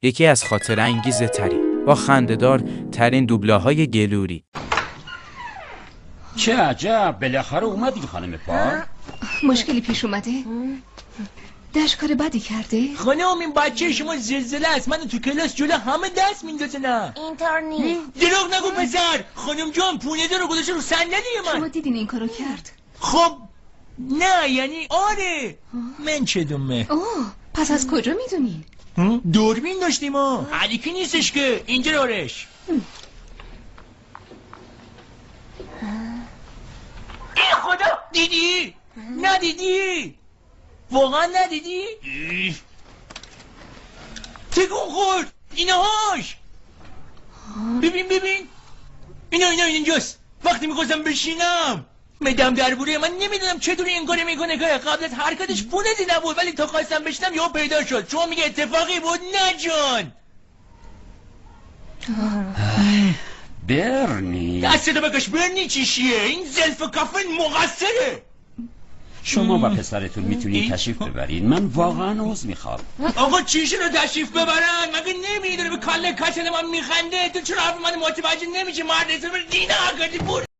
یکی از خاطره انگیزه ترین با خنده‌دار ترین دوبلاهای گلوری. چه عجب، بالاخره اومدی خانم پار. مشکلی پیش اومده؟ داش کار بدی کرده؟ خانم این بچه شما زلزله است، منو تو کلاس جلو همه دست میندازه. نه اینطور نیست. دروغ نگو پسر. خانم جان پونده رو گذاشته رو صندلی من. شما دیدین این کارو کرد؟ خب نه یعنی آره. من چه دومه. اوه پس از کجا میدونین؟ دوربین داشتیم ها. علیکی نیستش که اینجا دارش. ای خدا دیدی؟ ندیدی؟ واقعا ندیدی؟ تکون خورد اینهاش. ببین اینا اینجاست. وقتی میخواستم بشینم مدام دربوره من نمیدونم چطوری این کاری میکنه که قبل از حرکتش پوندی نبود، ولی تا خواستم بشینم یا پیدا شد. شما میگه اتفاقی بود؟ نه جان. برنی دستتو بکش. برنی چیشیه؟ این زلف کافن مقصره. شما و پسرتون میتونید تشریف ببرین، من واقعا عذر میخوام. آقا چیشون رو تشریف ببرن؟ مگه نمیدونه به کله کچل من میخنده؟ تو چرا حرف من متوجه نمیشه؟ مرد حساب دینه آگردی بود.